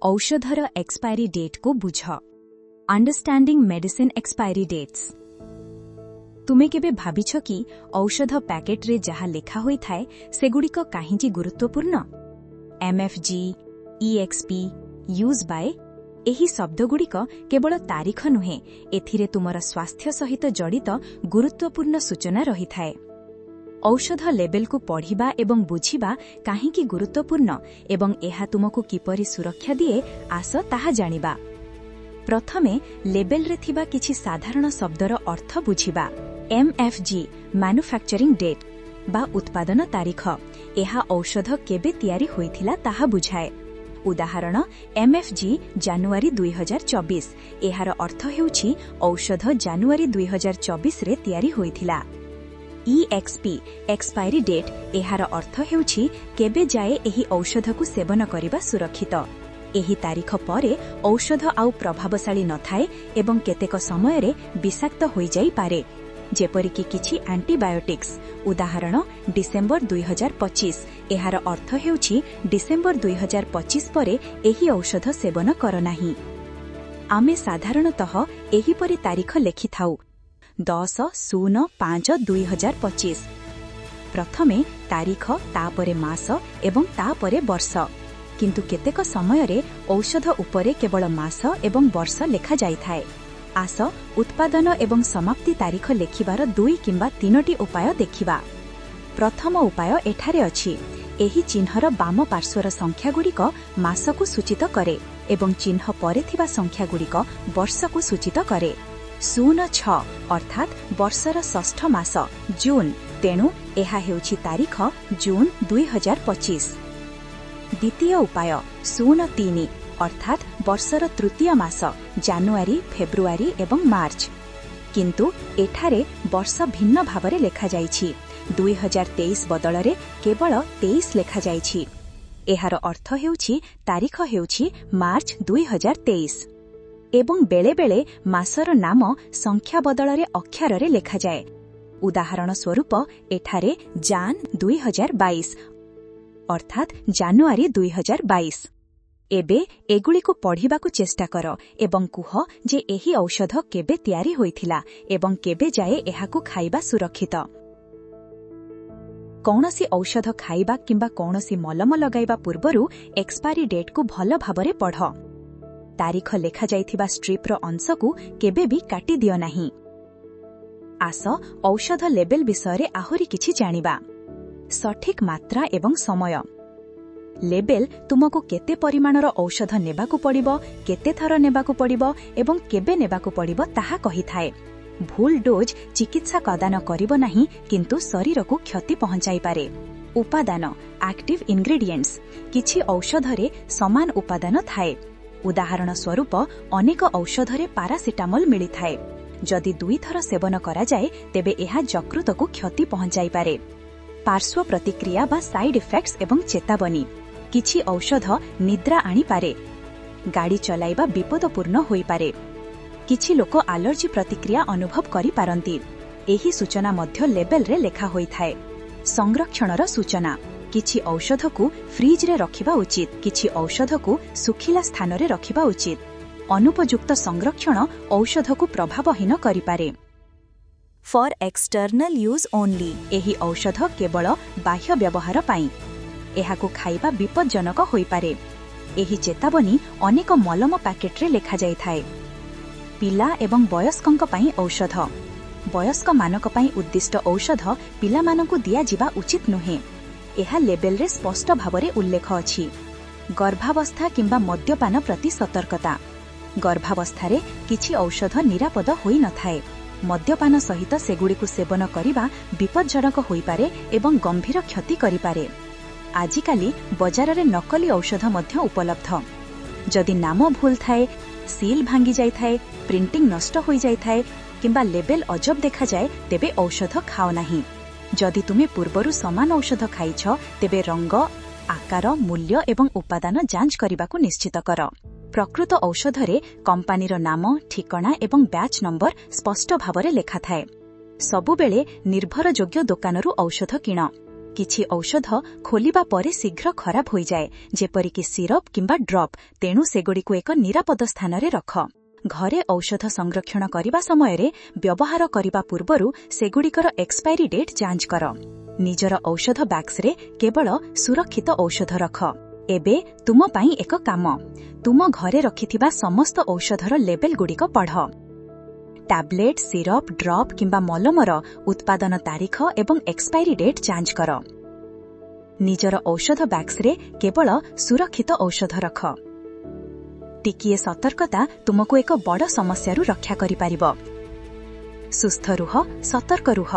औषधर expiry date को बुझ। Understanding medicine expiry dates. तुमे केबे भाबिछ कि औषध पैकेट रे जहा लेखा होई थाए सेगुड़िक काहींची गुरुत्वपूर्ण? एमएफजी, ईएक्सपी, यूज बाय एही शब्दगुड़िक केवल तारीख नुहे, एथिरे तुमर स्वास्थ्य सहित जड़ित गुरुत्वपूर्ण सूचना रही थाए। औषध लेबेल को पढ़िबा एवं बुझिबा काहींकी गुरुत्वपूर्ण एवं एहा तुमको किपरि सुरक्षा दिए आस ताहा जानिबा। प्रथमे लेबेल रे थिबा किछि साधारण शब्दर अर्थ बुझिबा। एमएफजी मैन्युफैक्चरिंग डेट बा उत्पादन तारीख, एहा औषध केबे तयारी होइथिला ताहा बुझाए। उदाहरण एमएफजी जानुआरी 2024, एहार अर्थ हेउछि औषध जानुआरी 2024 रे तयारी होइथिला। ईएक्सपी एक्सपायरी डेट, एहार अर्थ हेउछि केबे जाए एही औषध को सेवन करिबा सुरक्षित। एही तारीख परे औषध आउ प्रभावशाली नथाए एवं केतेक समय रे विषाक्त होई जाई पारे, जेपरिकि किछि एंटीबायोटिक्स। उदाहरण डिसेम्बर 2025, एहार अर्थ हेउछि डिसेम्बर 2025 परे एही औषध सेवन कर नाही। आमे साधारणतः एहीपरि तारीख लेखिथाउ 10/05/2025। प्रथमे तारीख, तापरे मास एवं तापरे वर्ष, किंतु केतेक समय रे औषध उपरे केवल मास एवं वर्ष लेखा जाई थाए। आस उत्पादन एवं समाप्ति तारीख लेखिबार 2 किंबा 3टी उपाय देखिबा। प्रथम उपाय एठारे अछि। एही चिन्हर बाम पार्श्वर संख्यागुड़िक मासकु सूचित करे एवं चिन्ह परे थिबा संख्यागुड़िक वर्षकु सूचित करे। 06 अर्थात वर्षर षष्ठ मास जून, तेणु एहा हेउछि तारीख जून 2025। द्वितीय उपाय 03 अर्थात वर्षर तृतीय मास जानुआरी, फेब्रुआरी एवं मार्च, किंतु एठारे वर्ष भिन्न भावरे लेखा जाइछि। 2023 बदलरे केवल 23 लेखा जाइछि। एहार अर्थ हेउछि तारीख हेउछि मार्च 2023 एवं बेले बेले मासर नाम संख्या बदलरे अक्षररे लेखा जाए। उदाहरण स्वरूप एठारे जान 2022 अर्थात जानुआरी 2022। एबे एगुड़िको पढ़िबाकु चेष्टा कर एवं कुह जे एही औषध केबे तयारी होइथिला एवं केबे जाए एहाकु खाइबा सुरक्षित। कौनसी औषध खाइबा किंबा कौनसी मलम लगाइबा पूर्वरु एक्सपायरी डेट को भल भाबरे पढ़। तारीख लेखा जाइथिबा स्ट्रिप्र अंशकु केबे भी काटी दियो नाही। आस औषध लेबेल विषय आहुरी किछि जानिबा। सठिक मात्रा एवं समय। लेबेल तुमको केते परिमाणर औषध नेबाकु पड़िबो, केते थर नेबाकु पड़िबो एवं केबे नेबाकु पड़िबो ताहा कहिथाए। भूल डोज चिकित्सा प्रदान करिबो नाही, किंतु शरीर को क्षति पहुंचाई पारे। उपादान एक्टिव इंग्रेडिएंट्स, किछि औषधरे समान उपादान थाए। उदाहरण स्वरूप अनेक औषधरे पारासिटामोल मिली थाए। जदि 2 थर सेवन करा जाए तेबे एहा यकृत को क्षति पहुंचाई पारे। पार्श्व प्रतिक्रिया बा साइड इफेक्ट्स एवं चेतावनी, किछि औषध निद्रा आनी पारे, गाड़ी चलाइबा विपदपूर्ण होई पारे, किछि लोक एलर्जी प्रतिक्रिया अनुभव करि पारंती। एही सूचना मध्य लेबेल रे लेखा होई थाए। संरक्षणर सूचना, किछि औषध को फ्रिज रे रखिबा उचित, किछि औषध को सुखिला स्थान रे रखिबा उचित। अनुपयुक्त संरक्षण औषध को प्रभावहीन करि पारे। फॉर एक्सटर्नल यूज ओनली, एही औषध केवल बाह्य व्यवहार पाई, एहाकु खाइबा विपज्जनक होई पारे। एही चेतावनी अनेक मलम पैकेट रे लेखा जाई थाए। पिला एवं वयस्कंक पई औषध, वयस्क मानक पई उद्दिष्ट औषध पिला मानकु दिया जिबा उचित नुहे, एहा लेबेल रे स्पष्ट भावरे उल्लेख अछि। गर्भावस्था किंबा मद्यपान प्रति सतर्कता। गर्भावस्थारे किछि औषध निरापद होई नथाए। मद्यपान सहित सेगुड़िकु सेवन करिबा विपज्जनक होई पारे एवं गंभीर क्षति करि पारे। आजिकाली बजार रे नकली औषध मध्य उपलब्ध। जदि नाम भूल थाए, सील भांगी जाई थाए, प्रिंटिंग नष्ट होई जाई थाए किंबा लेबेल अजब देखा जाए तेबे औषध खाओ नाही। जदि तुमे पूर्वरु समान औषध खाइछ तेबे रंग, आकार, मूल्य एवं उपादान जांच करिबाकु निश्चित कर। प्रकृत औषधरे कंपानीर नाम, ठिकणा एवं बैच नंबर स्पष्ट भावरे लेखा थाए। सबुबेले निर्भरयोग्य दोकानरू औषध किण। କିଛି ଔଷଧ ଖୋଲିବା ପରେ ଶୀଘ୍ର ଖରାପ ହୋଇଯାଏ, ଯେପରିକି ସିରପ କିମ୍ବା ଡ୍ରପ୍, ତେଣୁ ସେଗୁଡ଼ିକୁ ଏକ ନିରାପଦ ସ୍ଥାନରେ ରଖ। ଘରେ ଔଷଧ ସଂରକ୍ଷଣ କରିବା ସମୟରେ ବ୍ୟବହାର କରିବା ପୂର୍ବରୁ ସେଗୁଡ଼ିକର ଏକ୍ସପାୟରି ଡେଟ୍ ଯାଞ୍ଚ କର। ନିଜର ଔଷଧ ବାକ୍ସରେ କେବଳ ସୁରକ୍ଷିତ ଔଷଧ ରଖ। ଏବେ ତୁମ ପାଇଁ ଏକ କାମ। ତୁମ ଘରେ ରଖିଥିବା ସମସ୍ତ ଔଷଧର ଲେବେଲଗୁଡ଼ିକ ପଢ଼। ଟ୍ୟାବଲେଟ୍, ସିରପ, ଡ୍ରପ୍ କିମ୍ବା ମଲମର ଉତ୍ପାଦନ ତାରିଖ ଏବଂ ଏକ୍ସପାୟରି ଡେଟ୍ ଯାଞ୍ଚ କର। ନିଜର ଔଷଧ ବାକ୍ସରେ କେବଳ ସୁରକ୍ଷିତ ଔଷଧ ରଖ। ଟିକିଏ ସତର୍କତା ତୁମକୁ ଏକ ବଡ଼ ସମସ୍ୟାରୁ ରକ୍ଷା କରିପାରିବ। ସୁସ୍ଥ ରୁହ, ସତର୍କ ରୁହ।